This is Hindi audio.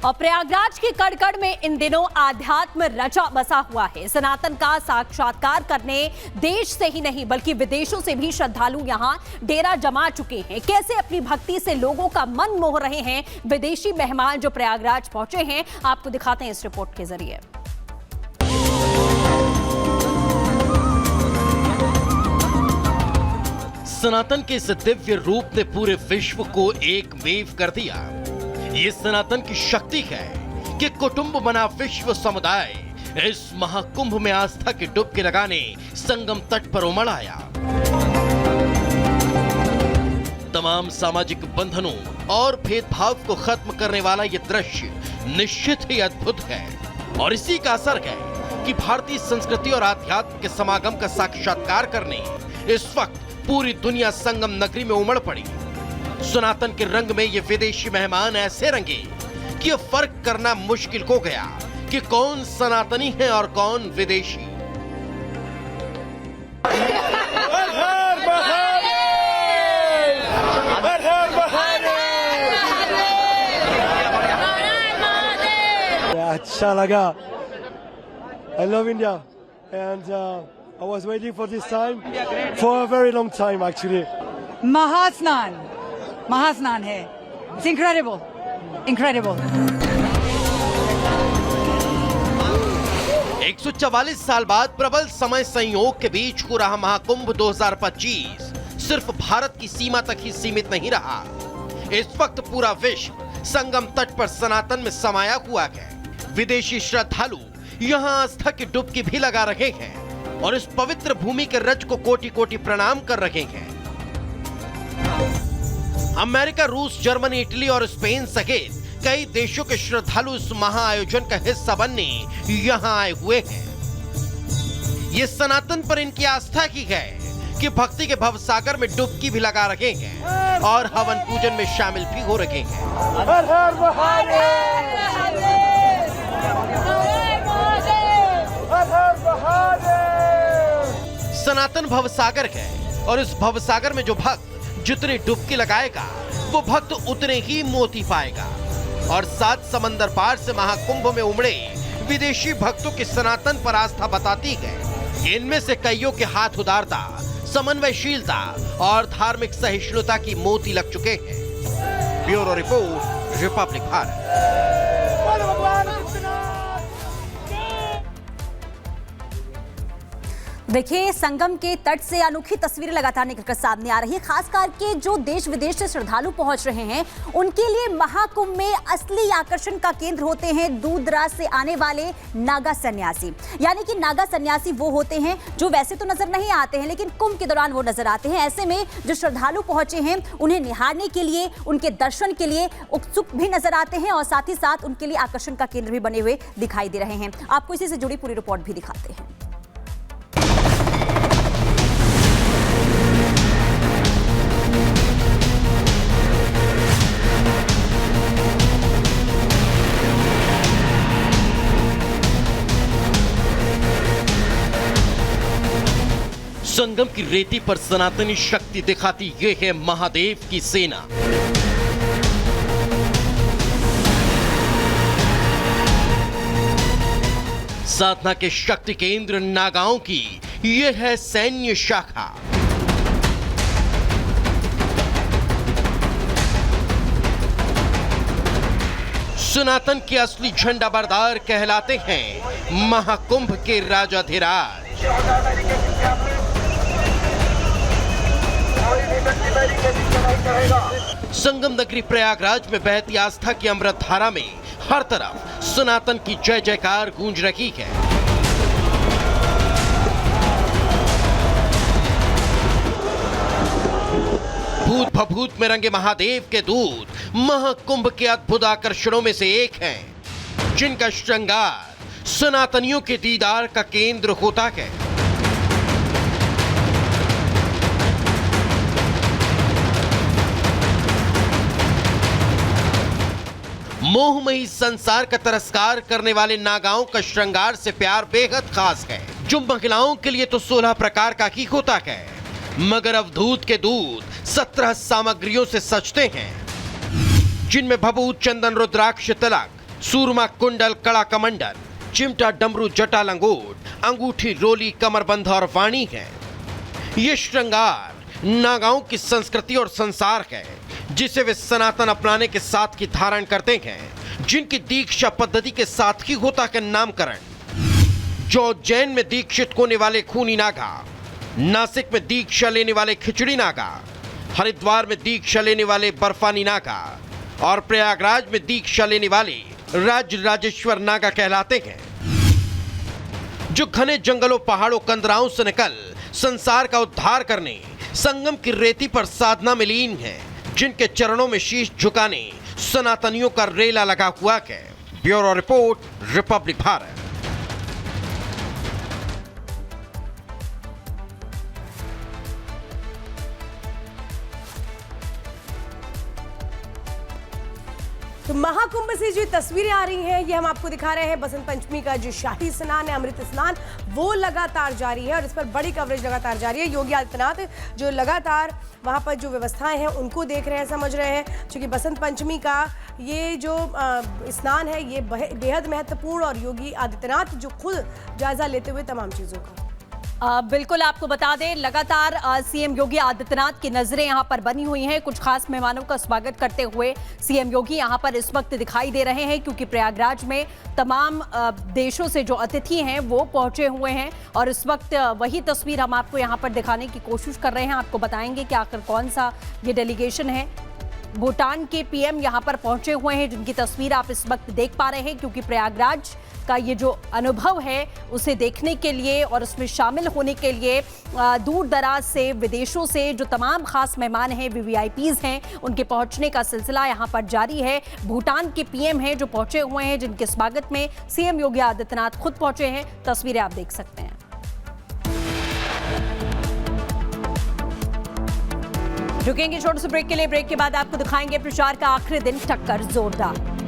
और प्रयागराज की कड़कड़ में इन दिनों आध्यात्म रचा बसा हुआ है। सनातन का साक्षात्कार करने देश से ही नहीं बल्कि विदेशों से भी श्रद्धालु यहां डेरा जमा चुके हैं। कैसे अपनी भक्ति से लोगों का मन मोह रहे हैं विदेशी मेहमान जो प्रयागराज पहुंचे हैं, आपको दिखाते हैं इस रिपोर्ट के जरिए। सनातन के इस दिव्य रूप ने पूरे विश्व को एक वेव कर दिया। ये सनातन की शक्ति है कि कुटुंब बना विश्व समुदाय इस महाकुंभ में आस्था की डुबकी लगाने संगम तट पर उमड़ आया। तमाम सामाजिक बंधनों और भेदभाव को खत्म करने वाला ये दृश्य निश्चित ही अद्भुत है और इसी का असर है कि भारतीय संस्कृति और आध्यात्म के समागम का साक्षात्कार करने इस वक्त पूरी दुनिया संगम नगरी में उमड़ पड़ी। सनातन के रंग में ये विदेशी मेहमान ऐसे रंगे कि ये फर्क करना मुश्किल हो गया कि कौन सनातनी है और कौन विदेशी। अच्छा लगा। I love India and I was waiting for this time for a very long time actually. महास्नान है। It's incredible. 144 साल बाद प्रबल समय संयोग के बीच हो रहा महाकुंभ 2025 सिर्फ भारत की सीमा तक ही सीमित नहीं रहा। इस वक्त पूरा विश्व संगम तट पर सनातन में समाया हुआ है। विदेशी श्रद्धालु यहाँ आस्था की डुबकी भी लगा रहे हैं और इस पवित्र भूमि के रज को कोटि कोटि प्रणाम कर रहे हैं। अमेरिका, रूस, जर्मनी, इटली और स्पेन सहित कई देशों के श्रद्धालु इस महाआयोजन का हिस्सा बनने यहाँ आए हुए हैं। ये सनातन पर इनकी आस्था की है कि भक्ति के भवसागर में डुबकी भी लगा रहे हैं और हवन पूजन में शामिल भी हो रहे हैं। हर हर महादेव, हर हर महादेव। सनातन भवसागर है और इस भवसागर में जो भक्त जितनी डुबकी लगाएगा वो भक्त उतने ही मोती पाएगा। और 7 समंदर पार से महाकुंभ में उमड़े विदेशी भक्तों की सनातन पर आस्था बताती है। इनमें से कईयों के हाथ उदारता, समन्वयशीलता और धार्मिक सहिष्णुता की मोती लग चुके हैं। Bureau report, Republic Bharat. देखिए, संगम के तट से अनोखी तस्वीरें लगातार निकलकर सामने आ रही है। खास करके जो देश विदेश से श्रद्धालु पहुंच रहे हैं उनके लिए महाकुंभ में असली आकर्षण का केंद्र होते हैं दूर दराज से आने वाले नागा सन्यासी। यानी कि नागा सन्यासी वो होते हैं जो वैसे तो नजर नहीं आते हैं लेकिन कुंभ के दौरान वो नजर आते हैं। ऐसे में जो श्रद्धालु पहुंचे हैं उन्हें निहारने के लिए, उनके दर्शन के लिए उत्सुक भी नजर आते हैं और साथ ही साथ उनके लिए आकर्षण का केंद्र भी बने हुए दिखाई दे रहे हैं। आपको इसी से जुड़ी पूरी रिपोर्ट भी दिखाते हैं। संगम की रेती पर सनातनी शक्ति दिखाती ये है महादेव की सेना। साधना के शक्ति केंद्र नागाओं की ये है सैन्य शाखा। सनातन के असली झंडा बरदार कहलाते हैं महाकुंभ के राजाधिराज। संगम नगरी प्रयागराज में बहती आस्था की अमृत धारा में हर तरफ सनातन की जय जयकार गूंज रही है। भूत भभूत में रंगे महादेव के दूत महाकुंभ के अद्भुत आकर्षणों में से एक हैं, जिनका श्रृंगार सनातनियों के दीदार का केंद्र होता है। मोहमयी संसार का तिरस्कार करने वाले नागाओं का श्रृंगार से प्यार बेहद खास है, जो महिलाओं के लिए तो 16 प्रकार का ही होता है, मगर अवधूत के दूत 17 सामग्रियों से सजते हैं, जिनमें भभूत, चंदन, रुद्राक्ष, तिलक, सूरमा कुंडल कड़ा कमंडल, चिमटा डमरू जटा लंगोट, अंगूठी रोली कमरबंध और वाणी है। ये श्रृंगार नागाओं की संस्कृति और संसार है जिसे वे सनातन अपनाने के साथ ही धारण करते हैं, जिनकी दीक्षा पद्धति के साथ ही होता है नामकरण। जो उज्जैन में दीक्षित होने वाले खूनी नागा, नासिक में दीक्षा लेने वाले खिचड़ी नागा, हरिद्वार में दीक्षा लेने वाले बर्फानी नागा और प्रयागराज में दीक्षा लेने वाले राजराजेश्वर नागा कहलाते हैं, जो घने जंगलों पहाड़ों कंदराओं से निकल संसार का उद्धार करने संगम की रेती पर साधना में लीन है, जिनके चरणों में शीश झुकाने सनातनियों का रेला लगा हुआ है। Bureau report, Republic Bharat. तो महाकुंभ से जो तस्वीरें आ रही हैं ये हम आपको दिखा रहे हैं। बसंत पंचमी का जो शाही स्नान है, अमृत स्नान, वो लगातार जारी है और इस पर बड़ी कवरेज लगातार जारी है। योगी आदित्यनाथ जो लगातार वहां पर जो व्यवस्थाएं हैं उनको देख रहे हैं, समझ रहे हैं, क्योंकि बसंत पंचमी का ये जो स्नान है ये बेहद महत्वपूर्ण, और योगी आदित्यनाथ जो खुद जायजा लेते हुए तमाम चीजों का। बिल्कुल आपको बता दें, लगातार सीएम योगी आदित्यनाथ की नजरें यहां पर बनी हुई हैं। कुछ खास मेहमानों का स्वागत करते हुए सीएम योगी यहां पर इस वक्त दिखाई दे रहे हैं, क्योंकि प्रयागराज में तमाम देशों से जो अतिथि हैं वो पहुंचे हुए हैं और इस वक्त वही तस्वीर हम आपको यहां पर दिखाने की कोशिश कर रहे हैं। आपको बताएंगे कि आखिर कौन सा ये डेलीगेशन है। भूटान के पीएम यहां पर पहुंचे हुए हैं, जिनकी तस्वीर आप इस वक्त देख पा रहे हैं, क्योंकि प्रयागराज का ये जो अनुभव है उसे देखने के लिए और उसमें शामिल होने के लिए दूर दराज से, विदेशों से जो तमाम खास मेहमान हैं, वीवीआईपीज हैं, उनके पहुंचने का सिलसिला यहां पर जारी है। भूटान के पीएम हैं जो पहुंचे हुए हैं, जिनके स्वागत में सीएम योगी आदित्यनाथ खुद पहुंचे हैं। तस्वीरें आप देख सकते हैं। रुकेंगे छोटे से ब्रेक के लिए। ब्रेक के बाद आपको दिखाएंगे प्रचार का आखिरी दिन, टक्कर जोरदार।